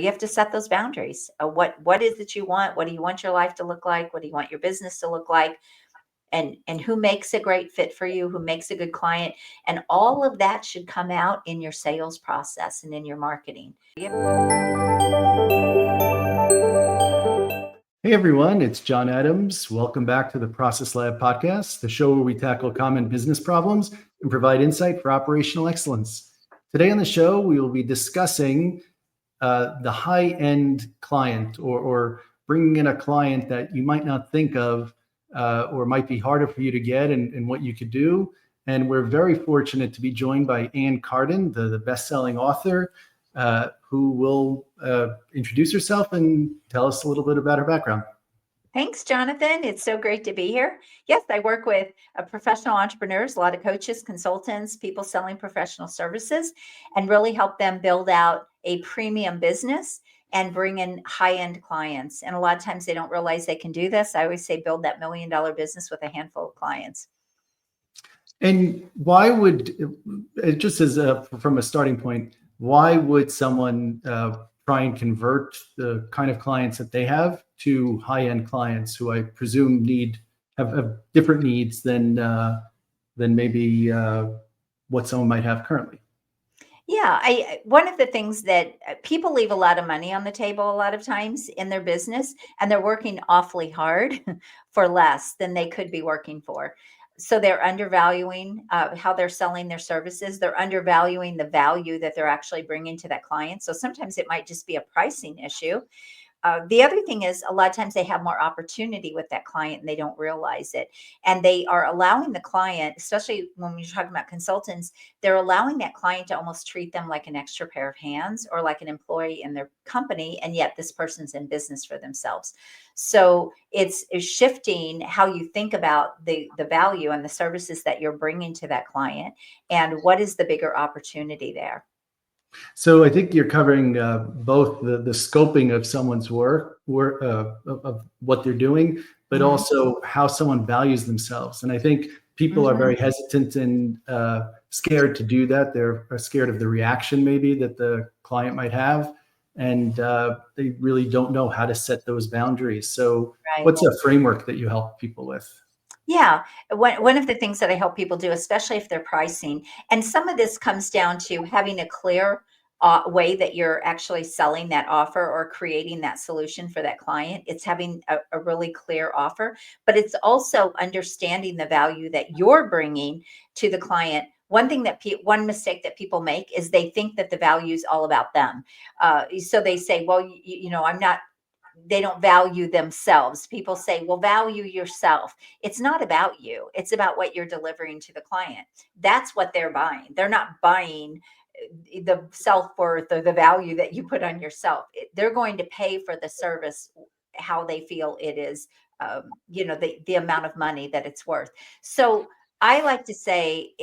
You have to set those boundaries. What is it you want? What do you want your life to look like? What do you want your business to look like? And who makes a great fit for you? Who makes a good client? And all of that should come out in your sales process and in your marketing. Hey everyone, it's John Adams. Welcome back to the Process Lab podcast, the show where we tackle common business problems and provide insight for operational excellence. Today on the show, we will be discussing the high-end client or bringing in a client that you might not think of or might be harder for you to get and what you could do. And we're very fortunate to be joined by Carden, the best-selling author, who will introduce herself and tell us a little bit about her background. Thanks, Jonathan. It's so great to be here. Yes, I work with professional entrepreneurs, a lot of coaches, consultants, people selling professional services, and really help them build out a premium business and bring in high-end clients. And a lot of times they don't realize they can do this. I always say build that $1 million business with a handful of clients. And why would, just as from a starting point, why would someone try and convert the kind of clients that they have to high-end clients who I presume have different needs than maybe what someone might have currently? Yeah, one of the things that people leave a lot of money on the table a lot of times in their business, and they're working awfully hard for less than they could be working for. So they're undervaluing how they're selling their services. They're undervaluing the value that they're actually bringing to that client. So sometimes it might just be a pricing issue. The other thing is a lot of times they have more opportunity with that client and they don't realize it. And they are allowing the client, especially when you're talking about consultants, they're allowing that client to almost treat them like an extra pair of hands or like an employee in their company. And yet this person's in business for themselves. So it's shifting how you think about the value and the services that you're bringing to that client and what is the bigger opportunity there. So I think you're covering both the scoping of someone's work of what they're doing, but also how someone values themselves. And I think people are very hesitant and scared to do that. They're scared of the reaction maybe that the client might have. And they really don't know how to set those boundaries. So what's a framework that you help people with? Yeah, one of the things that I help people do, especially if they're pricing, and some of this comes down to having a clear way that you're actually selling that offer or creating that solution for that client. It's having a really clear offer, but it's also understanding the value that you're bringing to the client. One mistake that people make is they think that the value is all about them. So they say, well, they don't value themselves. People say, well, value yourself. It's not about you. It's about what you're delivering to the client. That's what they're buying. They're not buying the self-worth or the value that you put on yourself. They're going to pay for the service, how they feel it is, the amount of money that it's worth. So I like to say,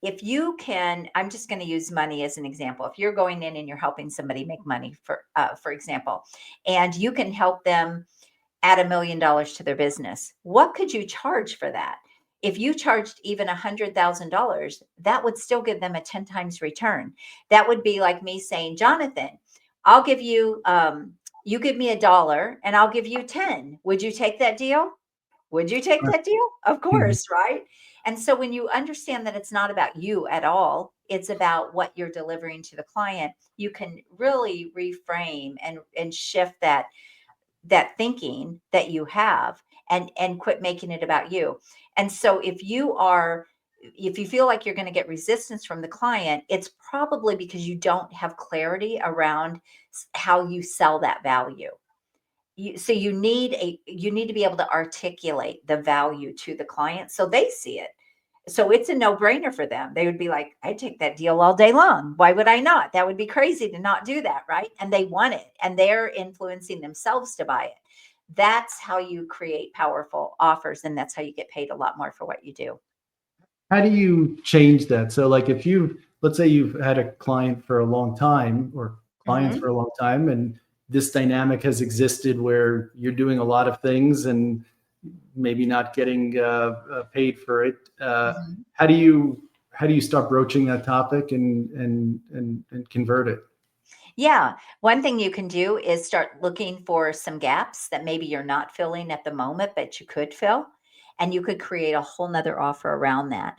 if you can, I'm just going to use money as an example. If you're going in and you're helping somebody make money, for example, and you can help them add $1 million to their business, what could you charge for that? If you charged even $100,000, that would still give them a 10 times return. That would be like me saying, Jonathan, I'll give you, you give me $1 and I'll give you 10. Would you take that deal? Would you take that deal? Of course, right? And so when you understand that it's not about you at all, it's about what you're delivering to the client, you can really reframe and shift that thinking that you have and quit making it about you. And so if you feel like you're going to get resistance from the client, it's probably because you don't have clarity around how you sell that value. So you need to be able to articulate the value to the client so they see it. So it's a no-brainer for them. They would be like, I take that deal all day long. Why would I not? That would be crazy to not do that, right? And they want it, and they're influencing themselves to buy it. That's how you create powerful offers, and that's how you get paid a lot more for what you do. How do you change that? So like let's say you've had a client for a long time or clients for a long time, and this dynamic has existed where you're doing a lot of things and maybe not getting paid for it. How do you start broaching that topic and convert it? Yeah. One thing you can do is start looking for some gaps that maybe you're not filling at the moment, but you could fill. And you could create a whole nother offer around that.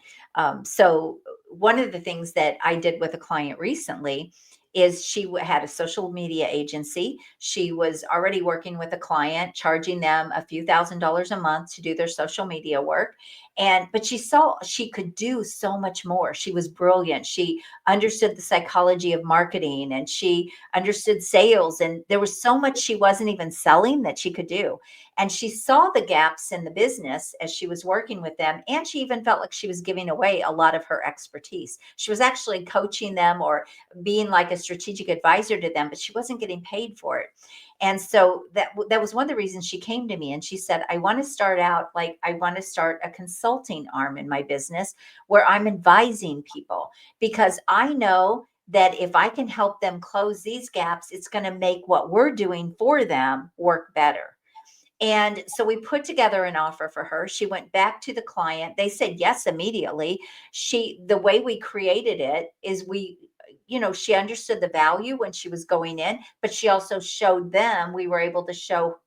So, one of the things that I did with a client recently is had a social media agency. She was already working with a client, charging them a few $1,000s a month to do their social media work. But she saw she could do so much more. She was brilliant. She understood the psychology of marketing and she understood sales. And there was so much she wasn't even selling that she could do. And she saw the gaps in the business as she was working with them. And she even felt like she was giving away a lot of her expertise. She was actually coaching them or being like a strategic advisor to them, but she wasn't getting paid for it. And so that was one of the reasons she came to me and she said, I want to start out like I want to start a consulting arm in my business where I'm advising people because I know that if I can help them close these gaps, it's going to make what we're doing for them work better. And so we put together an offer for her. She went back to the client. They said yes immediately. The way we created it is she understood the value when she was going in, but she also showed them, we were able to show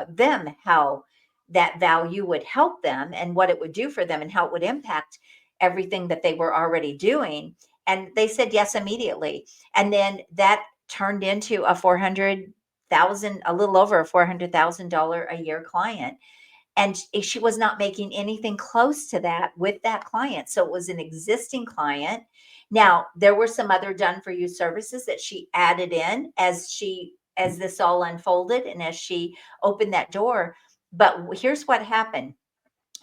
them how that value would help them and what it would do for them and how it would impact everything that they were already doing. And they said yes immediately. And then that turned into a little over a $400,000 a year client. And she was not making anything close to that with that client. So it was an existing client. Now, there were some other done for you services that she added in as this all unfolded and as she opened that door. But here's what happened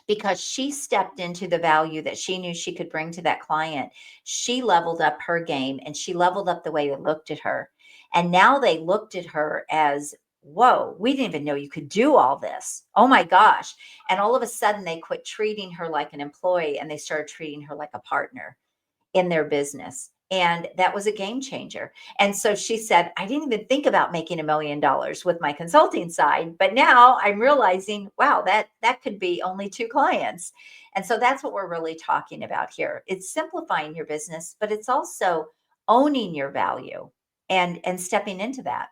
because she stepped into the value that she knew she could bring to that client. She leveled up her game and she leveled up the way they looked at her. And now they looked at her as, whoa, we didn't even know you could do all this. Oh my gosh. And all of a sudden, they quit treating her like an employee and they started treating her like a partner in their business. And that was a game changer. And so she said, I didn't even think about making $1 million with my consulting side, but now I'm realizing, wow, that could be only two clients. And so that's what we're really talking about here. It's simplifying your business, but it's also owning your value and stepping into that.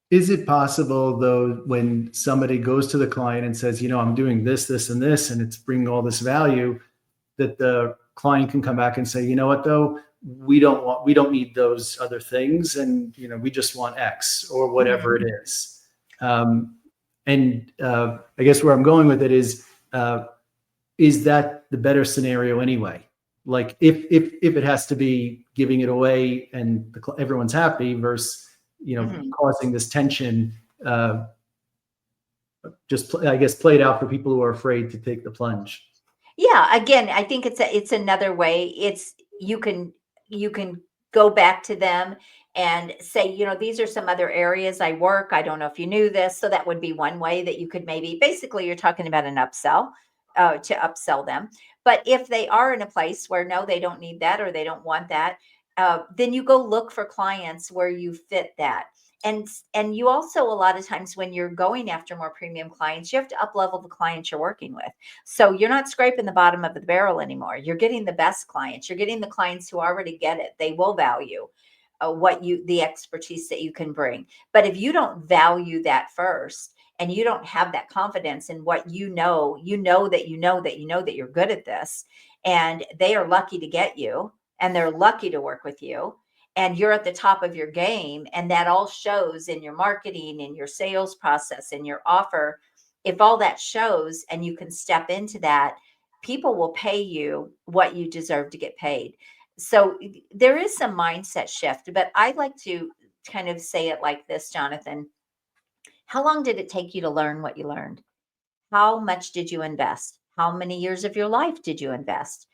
Is it possible though, when somebody goes to the client and says, I'm doing this, this, and this, and it's bringing all this value, that the client can come back and say, you know what, though, we don't need those other things. And, we just want X or whatever it Mhm. is. And I guess where I'm going with it is that the better scenario anyway? Like if it has to be giving it away and everyone's happy versus, Mhm. causing this tension, I guess, played out for people who are afraid to take the plunge. Yeah, again, I think it's another way. It's you can go back to them and say, these are some other areas I work. I don't know if you knew this. So that would be one way that you could maybe basically you're talking about an upsell to upsell them. But if they are in a place where no, they don't need that or they don't want that, then you go look for clients where you fit that. And you also a lot of times when you're going after more premium clients, you have to up level the clients you're working with. So you're not scraping the bottom of the barrel anymore. You're getting the best clients. You're getting the clients who already get it. They will value the expertise that you can bring. But if you don't value that first and you don't have that confidence in what you know that you know that you know that you're good at this, and they are lucky to get you and they're lucky to work with you. And you're at the top of your game, and that all shows in your marketing, in your sales process, in your offer. If all that shows and you can step into that, people will pay you what you deserve to get paid. So there is some mindset shift, but I like to kind of say it like this, Jonathan. How long did it take you to learn what you learned? How much did you invest? How many years of your life did you invest?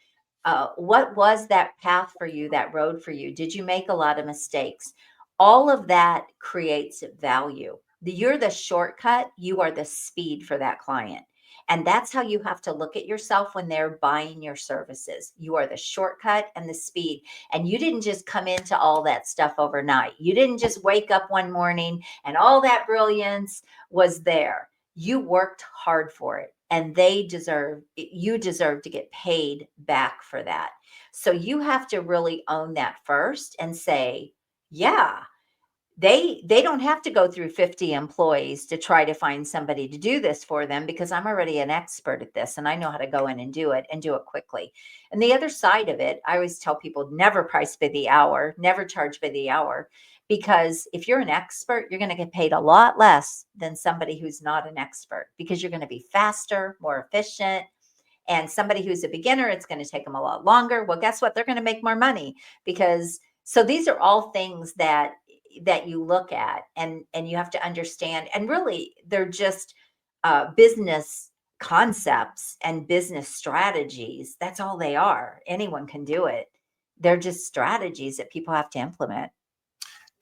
What was that path for you, that road for you? Did you make a lot of mistakes? All of that creates value. You're the shortcut, you are the speed for that client. And that's how you have to look at yourself when they're buying your services. You are the shortcut and the speed. And you didn't just come into all that stuff overnight. You didn't just wake up one morning and all that brilliance was there. You worked hard for it and you deserve to get paid back for that. So you have to really own that first and say, yeah, they don't have to go through 50 employees to try to find somebody to do this for them, because I'm already an expert at this and I know how to go in and do it quickly. And the other side of it, I always tell people, never price by the hour, never charge by the hour, because if you're an expert, you're going to get paid a lot less than somebody who's not an expert, because you're going to be faster, more efficient. And somebody who's a beginner, it's going to take them a lot longer. Well, guess what? They're going to make more money, because so these are all things that you look at, and you have to understand. And really, they're just business concepts and business strategies. That's all they are. Anyone can do it. They're just strategies that people have to implement.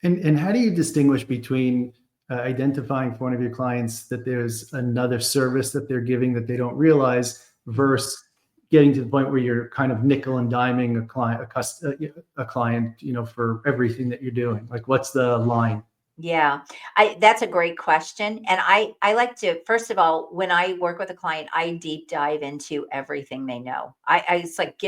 And how do you distinguish between identifying for one of your clients that there's another service that they're giving that they don't realize versus getting to the point where you're kind of nickel and diming a client, for everything that you're doing? Like, what's the line? Yeah, that's a great question. And I like to, first of all, when I work with a client, I deep dive into everything they know. It's like,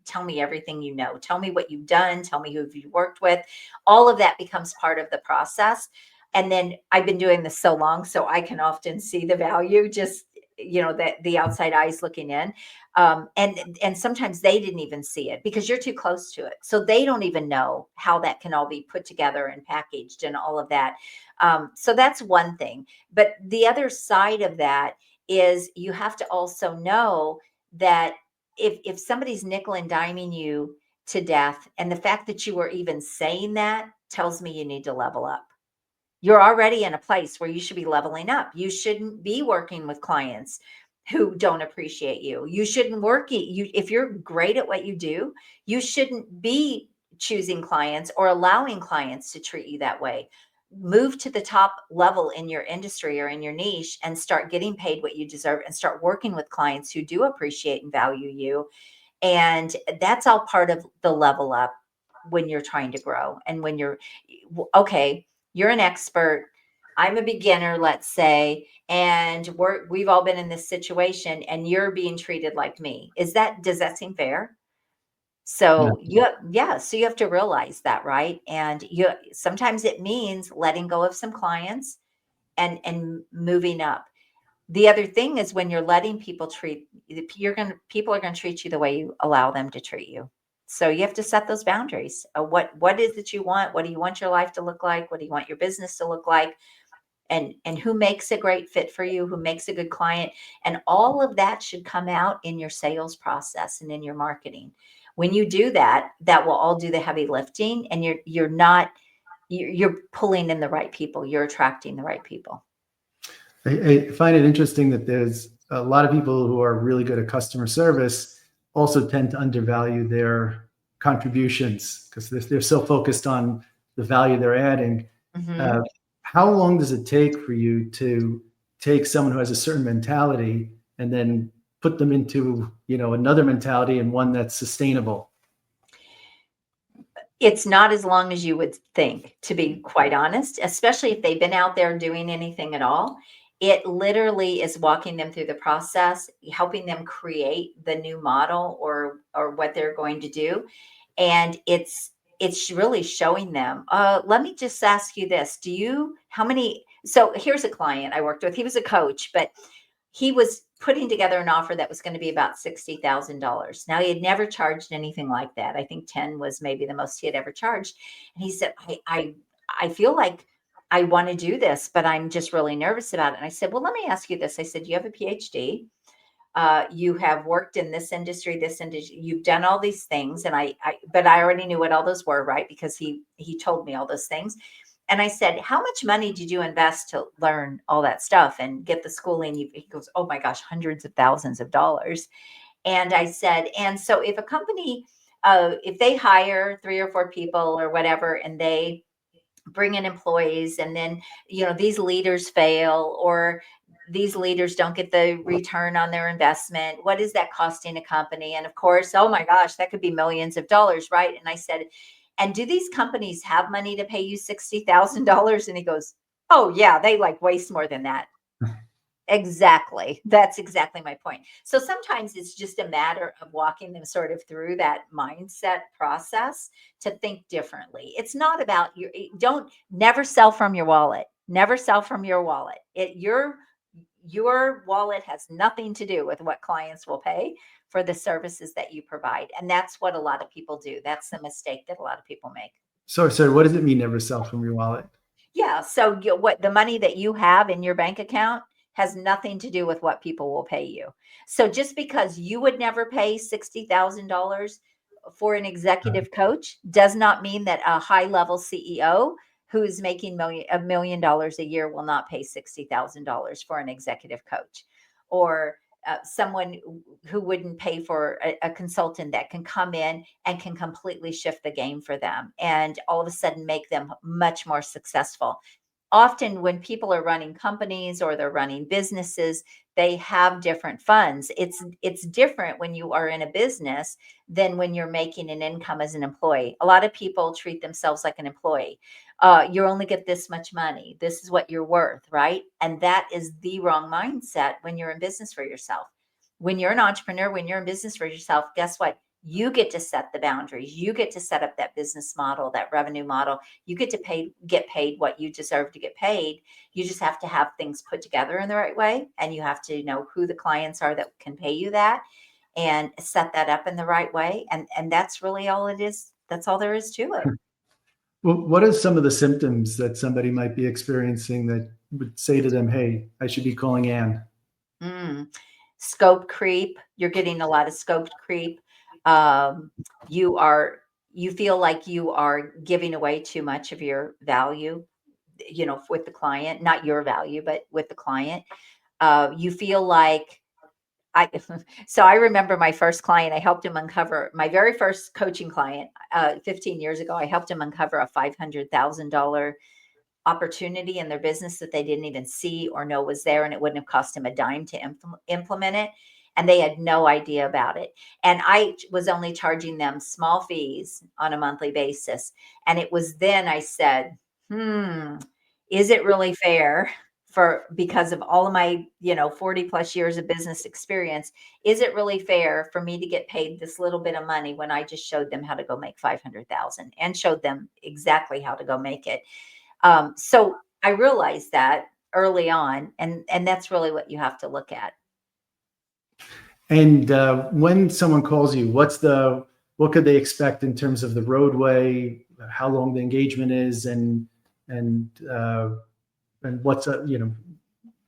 tell me everything you know. Tell me what you've done. Tell me who you've worked with. All of that becomes part of the process. And then I've been doing this so long, so I can often see the value, just, that the outside eyes looking in. And sometimes they didn't even see it because you're too close to it. So they don't even know how that can all be put together and packaged and all of that. So that's one thing. But the other side of that is you have to also know that if somebody's nickel and diming you to death, and the fact that you are even saying that tells me you need to level up. You're already in a place where you should be leveling up. You shouldn't be working with clients who don't appreciate you. You shouldn't if you're great at what you do, you shouldn't be choosing clients or allowing clients to treat you that way. Move to the top level in your industry or in your niche and start getting paid what you deserve, and start working with clients who do appreciate and value you. And that's all part of the level up when you're trying to grow. And when okay, you're an expert, I'm a beginner, let's say, and we've all been in this situation, and you're being treated like me. Does that seem fair? Yeah. So so you have to realize that, right? And sometimes it means letting go of some clients and moving up. The other thing is, when you're letting people are going to treat you the way you allow them to treat you. So you have to set those boundaries. What is it you want? What do you want your life to look like? What do you want your business to look like? And who makes a great fit for you? Who makes a good client? And all of that should come out in your sales process and in your marketing. When you do that, that will all do the heavy lifting, and you're pulling in the right people. You're attracting the right people. I find it interesting that there's a lot of people who are really good at customer service also tend to undervalue their contributions because they're so focused on the value they're adding. Mhm. Uh, how long does it take for you to take someone who has a certain mentality and then put them into, another mentality and one that's sustainable? It's not as long as you would think, to be quite honest, especially if they've been out there doing anything at all. It literally is walking them through the process, helping them create the new model or what they're going to do. And it's really showing them, let me just ask you this. So here's a client I worked with. He was a coach, but he was putting together an offer that was going to be about $60,000. Now, he had never charged anything like that. I think 10 was maybe the most he had ever charged. And he said, I feel like I want to do this, but I'm just really nervous about it. And I said, well, let me ask you this. I said, you have a PhD. You have worked in this industry, you've done all these things. And but I already knew what all those were, right? Because he told me all those things. And I said, how much money did you invest to learn all that stuff and get the schooling? He goes, oh my gosh, hundreds of thousands of dollars. And I said, and so if a company, if they hire 3 or 4 people or whatever, and they bring in employees, and then, these leaders fail, or these leaders don't get the return on their investment, what is that costing a company? And of course, oh my gosh, that could be millions of dollars, right? And I said, and do these companies have money to pay you $60,000? And he goes, oh yeah, they like waste more than that. Exactly. That's exactly my point. So sometimes it's just a matter of walking them sort of through that mindset process to think differently. It's not about don't never sell from your wallet. Never sell from your wallet. Your wallet has nothing to do with what clients will pay for the services that you provide. And that's what a lot of people do. That's the mistake that a lot of people make. So what does it mean never sell from your wallet? Yeah. So what the money that you have in your bank account has nothing to do with what people will pay you. So just because you would never pay $60,000 for an executive coach does not mean that a high level CEO who's making $1 million a year will not pay $60,000 for an executive coach, or someone who wouldn't pay for a consultant that can come in and can completely shift the game for them and all of a sudden make them much more successful. Often when people are running companies or they're running businesses, they have different funds. It's different when you are in a business than when you're making an income as an employee. A lot of people treat themselves like an employee. You only get this much money. This is what you're worth, right? And that is the wrong mindset when you're in business for yourself. When you're an entrepreneur, when you're in business for yourself, guess what? You get to set the boundaries. You get to set up that business model, that revenue model. You get to get paid what you deserve to get paid. You just have to have things put together in the right way. And you have to know who the clients are that can pay you that and set that up in the right way. And that's really all it is. That's all there is to it. Well, what are some of the symptoms that somebody might be experiencing that would say to them, hey, I should be calling Ann? Mm. Scope creep. You're getting a lot of scope creep. Um, you are you feel like you are giving away too much of your value, with the client, not your value, but with the client. You feel like I so I remember my first client, I helped him uncover my very first coaching client 15 years ago. I helped him uncover a $500,000 opportunity in their business that they didn't even see or know was there, and it wouldn't have cost them a dime to implement it, and they had no idea about it. And I was only charging them small fees on a monthly basis, and it was then I said, is it really fair, for because of all of my 40 plus years of business experience, is it really fair for me to get paid this little bit of money when I just showed them how to go make 500,000 and showed them exactly how to go make it? So I realized that early on, and that's really what you have to look at. And when someone calls you, what could they expect in terms of the roadway, how long the engagement is, and what's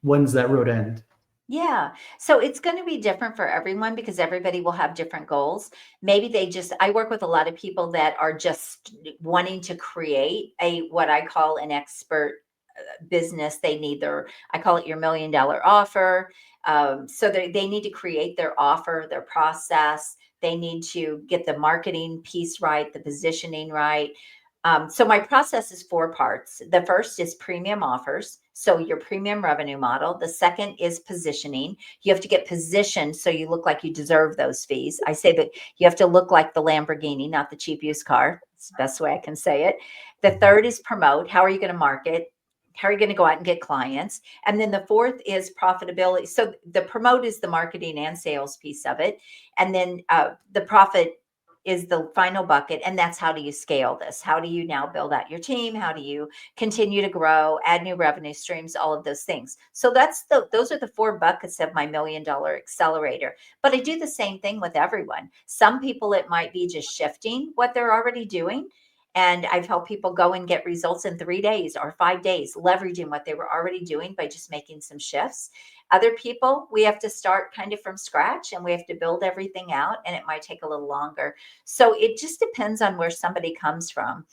when's that road end? Yeah. So it's going to be different for everyone because everybody will have different goals. Maybe I work with a lot of people that are just wanting to create what I call an expert business. They need I call it your $1 million offer. So they need to create their offer, their process. They need to get the marketing piece right, the positioning right. So my process is 4 parts. The first is premium offers. So your premium revenue model. The second is positioning. You have to get positioned so you look like you deserve those fees. I say that you have to look like the Lamborghini, not the cheap used car. It's the best way I can say it. The third is promote. How are you going to market? How are you going to go out and get clients? And then the fourth is profitability. So the promote is the marketing and sales piece of it. And then the profit is the final bucket. And that's how do you scale this? How do you now build out your team? How do you continue to grow, add new revenue streams, all of those things? So those are the 4 buckets of my $1 million accelerator. But I do the same thing with everyone. Some people, it might be just shifting what they're already doing. And I've helped people go and get results in 3 days or 5 days, leveraging what they were already doing by just making some shifts. Other people, we have to start kind of from scratch and we have to build everything out, and it might take a little longer. So it just depends on where somebody comes from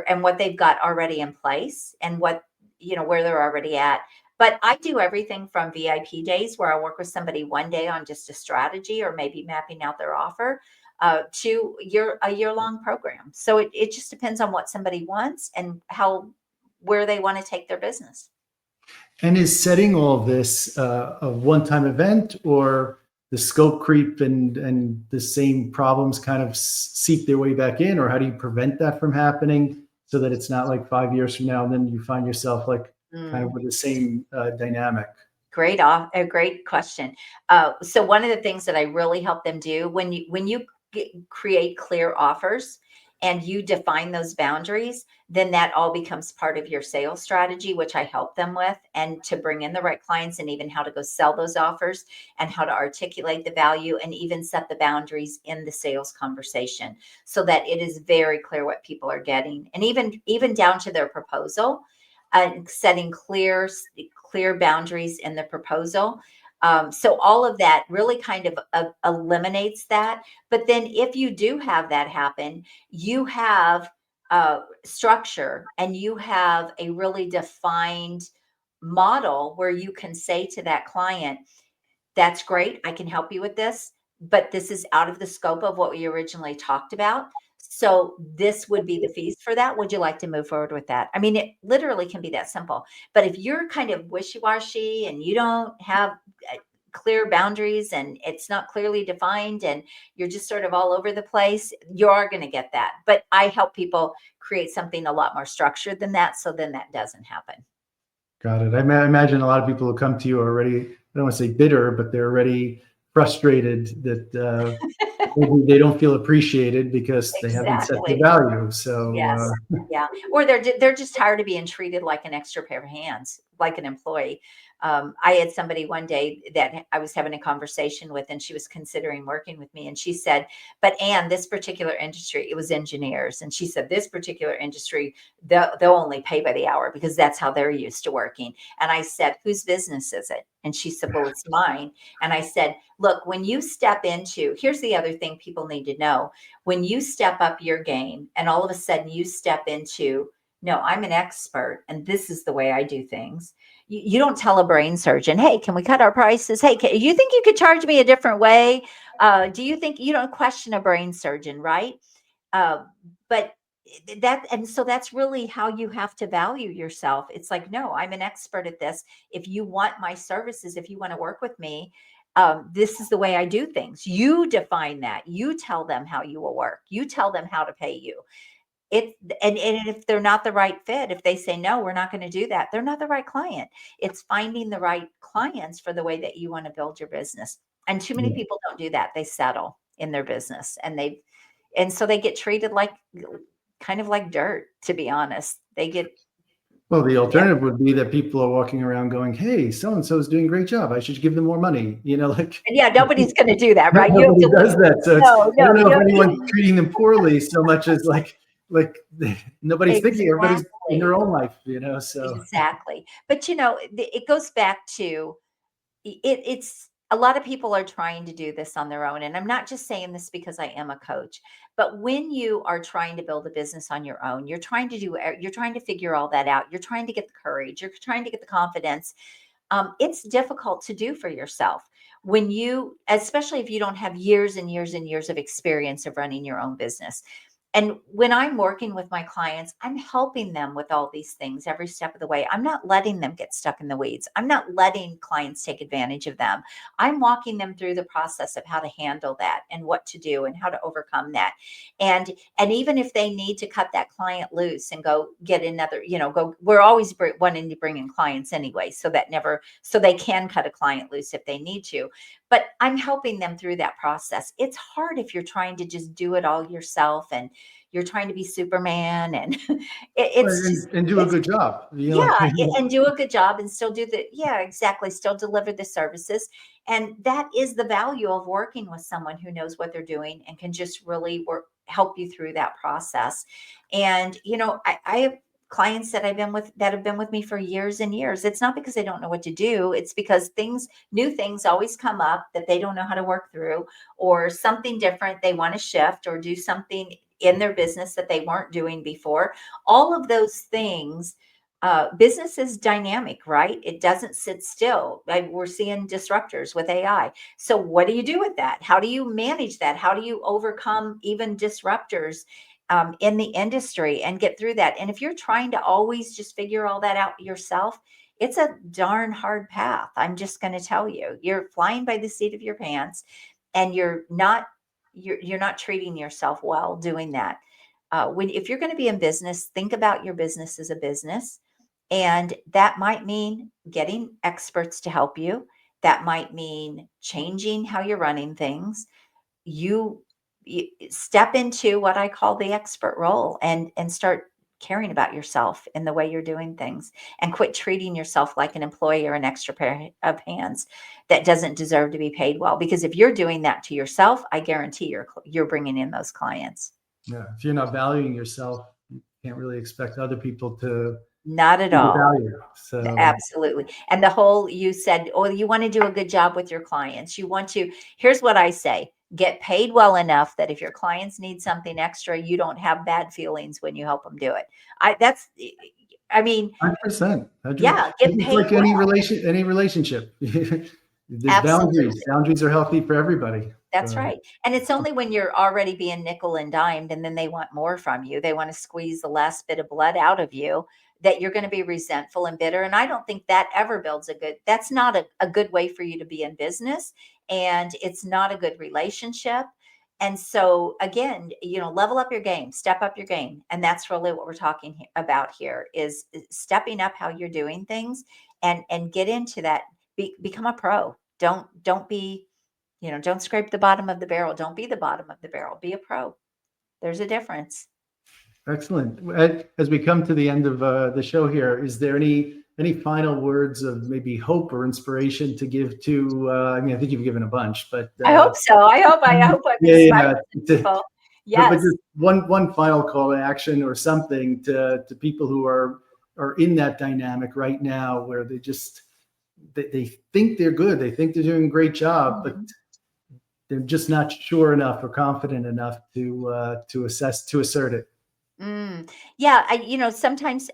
and what they've got already in place and where they're already at. But I do everything from VIP days where I work with somebody one day on just a strategy or maybe mapping out their offer, to a year-long program. So it just depends on what somebody wants and where they want to take their business. And is setting all of this a one-time event, or the scope creep and the same problems kind of seep their way back in, or how do you prevent that from happening so that it's not like 5 years from now and then you find yourself like kind of with the same dynamic? A great question. So one of the things that I really help them do when you create clear offers and you define those boundaries, then that all becomes part of your sales strategy, which I help them with, and to bring in the right clients, and even how to go sell those offers, and how to articulate the value, and even set the boundaries in the sales conversation, so that it is very clear what people are getting, and even down to their proposal, setting clear boundaries in the proposal. So all of that really kind of eliminates that. But then if you do have that happen, you have structure, and you have a really defined model where you can say to that client, that's great. I can help you with this, but this is out of the scope of what we originally talked about. So this would be the fees for that. Would you like to move forward with that? I mean, it literally can be that simple. But if you're kind of wishy-washy and you don't have clear boundaries, and it's not clearly defined, and you're just sort of all over the place, you are going to get that. But I help people create something a lot more structured than that, so then that doesn't happen. Got it. I imagine a lot of people who come to you are already, I don't want to say bitter, but they're already frustrated that maybe they don't feel appreciated because they haven't set the Exactly. value. So, Yes. Yeah. Or they're just tired of being treated like an extra pair of hands, like an employee. I had somebody one day that I was having a conversation with, and she was considering working with me. And she said, "But Anne, this particular industry, it was engineers, and she said this particular industry, they'll only pay by the hour because that's how they're used to working." And I said, "Whose business is it?" And she said, "Well, it's mine." And I said, "Look, when you step into, here's the other thing people need to know, when you step up your game and all of a sudden you step into, no, I'm an expert and this is the way I do things. You don't tell a brain surgeon, hey, can we cut our prices? Hey, you think you could charge me a different way? Do you think you don't question a brain surgeon, right? Uh, but and so that's really how you have to value yourself. It's like, no, I'm an expert at this. If you want my services, if you want to work with me, this is the way I do things. You define that. You tell them how you will work. You tell them how to pay you. It and if they're not the right fit, if they say no, we're not going to do that, they're not the right client. It's finding the right clients for the way that you want to build your business. And too many yeah. people don't do that. They settle in their business, and so they get treated like kind of like dirt, to be honest. They get Well, the yeah, alternative would be that people are walking around going, "Hey, so and so is doing a great job. I should give them more money." Like yeah, nobody's going to do that, right? You have nobody to does that. So it's, no, I no, don't know you if have anyone's to treating them poorly so much as like nobody's thinking. Everybody's in their exactly. own life. So Exactly. But it goes back to it's a lot of people are trying to do this on their own. And I'm not just saying this because I am a coach, but when you are trying to build a business on your own, you're trying to figure all that out. You're trying to get the courage, you're trying to get the confidence. It's difficult to do for yourself when especially if you don't have years and years and years of experience of running your own business. And when I'm working with my clients, I'm helping them with all these things every step of the way. I'm not letting them get stuck in the weeds. I'm not letting clients take advantage of them. I'm walking them through the process of how to handle that and what to do and how to overcome that. And even if they need to cut that client loose and go get another, we're always wanting to bring in clients anyway, so they can cut a client loose if they need to. But I'm helping them through that process. It's hard if you're trying to just do it all yourself, and you're trying to be Superman, and it's just and do a it's good job. yeah, and do a good job, and still yeah, exactly, still deliver the services. And that is the value of working with someone who knows what they're doing and can just really help you through that process. And I have clients that have been with me for years and years. It's not because they don't know what to do. It's because new things always come up that they don't know how to work through, or something different they want to shift or do something in their business that they weren't doing before. All of those things. Business is dynamic, right? It doesn't sit still. We're seeing disruptors with AI. So, what do you do with that? How do you manage that? How do you overcome even disruptors in the industry and get through that? And if you're trying to always just figure all that out yourself, it's a darn hard path. I'm just going to tell you, you're flying by the seat of your pants, and you're not treating yourself well doing that. If you're going to be in business, think about your business as a business, And that might mean getting experts to help you. That might mean changing how you're running things. You step into what I call the expert role and start caring about yourself in the way you're doing things, and quit treating yourself like an employee or an extra pair of hands that doesn't deserve to be paid well. Because if you're doing that to yourself, I guarantee you're bringing in those clients. Yeah. If you're not valuing yourself, you can't really expect other people to Not at see the all. value. So Absolutely. And the whole, you said, oh, you want to do a good job with your clients. You want to, here's what I say, get paid well enough that if your clients need something extra, you don't have bad feelings when you help them do it. I mean, 100%. yeah, get It's paid like well. any relationship. There's boundaries. Absolutely. Boundaries are healthy for everybody. That's So right. And it's only when you're already being nickel and dimed and then they want more from you, they want to squeeze the last bit of blood out of you, that you're going to be resentful and bitter. And I don't think that ever builds that's not a good way for you to be in business. And it's not a good relationship. And so again, level up your game, step up your game. And that's really what we're talking about here is stepping up how you're doing things and get into that, become a pro. Don't be, don't scrape the bottom of the barrel. Don't be the bottom of the barrel. Be a pro. There's a difference. excellent. As we come to the end of the show here, is there any final words of maybe hope or inspiration to give to? I mean, I think you've given a bunch, but I hope so. I hope I'm yeah, inspiring yeah. people. But Yes. just one final call to action or something to people who are in that dynamic right now, where they think they're good, they think they're doing a great job, but Mhm. they're just not sure enough or confident enough to assert it. Mm. Yeah, sometimes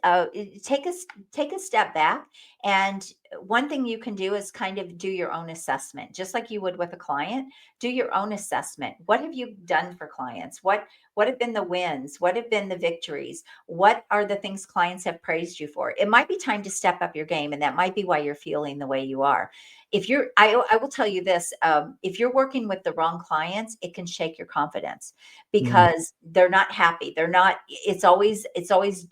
take a step back, and one thing you can do is kind of do your own assessment, just like you would with a client. Do your own assessment. What have you done for clients? What have been the wins? What have been the victories? What are the things clients have praised you for? It might be time to step up your game, and that might be why you're feeling the way you are. I will tell you this: if you're working with the wrong clients, it can shake your confidence Mm, because they're not happy. They're not, it's always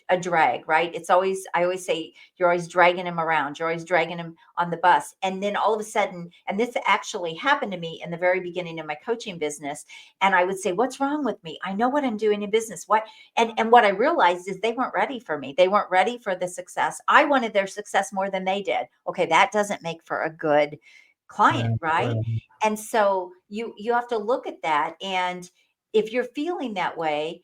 a drag, right? I always say, you're always dragging them around. You're always dragging them on the bus. And then all of a sudden, and this actually happened to me in the very beginning of my coaching business. And I would say, what's wrong with me? I know what I'm doing in business. What? And what I realized is they weren't ready for me. They weren't ready for the success. I wanted their success more than they did. Okay. That doesn't make for a good client, yeah, right? right. And so you have to look at that. And if you're feeling that way,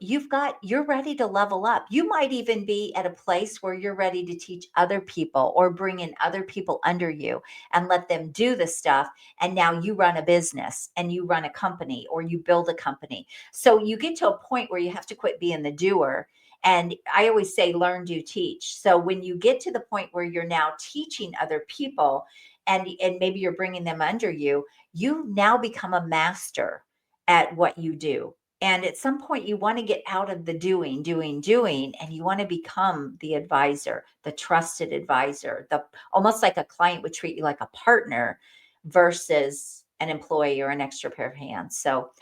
you're ready to level up. You might even be at a place where you're ready to teach other people or bring in other people under you and let them do the stuff. And now you run a business and you run a company or you build a company. So you get to a point where you have to quit being the doer. And I always say, learn, do, teach. So when you get to the point where you're now teaching other people, and maybe you're bringing them under you, you now become a master at what you do. And at some point, you want to get out of the doing, and you want to become the advisor, the trusted advisor, the almost like a client would treat you like a partner versus an employee or an extra pair of hands. So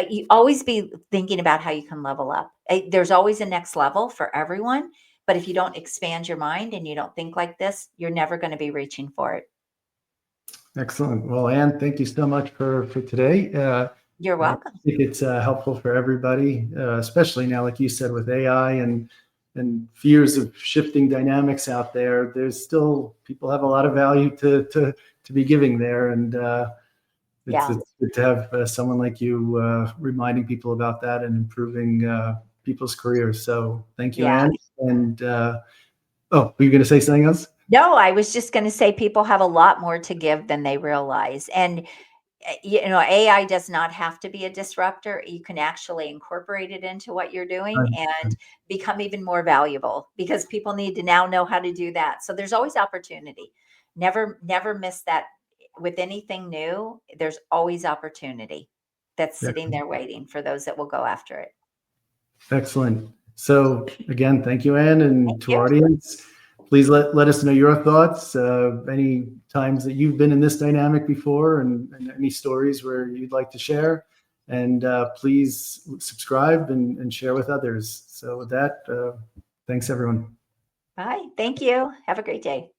you always be thinking about how you can level up. There's always a next level for everyone. But if you don't expand your mind and you don't think like this, you're never going to be reaching for it. Excellent. Well, Anne, thank you so much for today. You're I welcome. think it's helpful for everybody, especially now, like you said, with AI and fears of shifting dynamics out there. There's still people have a lot of value to be giving there, and Yeah. it's good to have someone like you reminding people about that and improving people's careers. So thank you, Yeah. Anne. And oh, were you going to say something else? No, I was just going to say people have a lot more to give than they realize. And, AI does not have to be a disruptor. You can actually incorporate it into what you're doing and become even more valuable because people need to now know how to do that. So there's always opportunity. Never miss that with anything new. There's always opportunity that's sitting there waiting for those that will go after it. Excellent. So again, thank you, Anne, Thank and to our you. audience, please let us know your thoughts. Any times that you've been in this dynamic before, and any stories where you'd like to share. And please subscribe and share with others. So with that, thanks everyone. Bye. Thank you. Have a great day.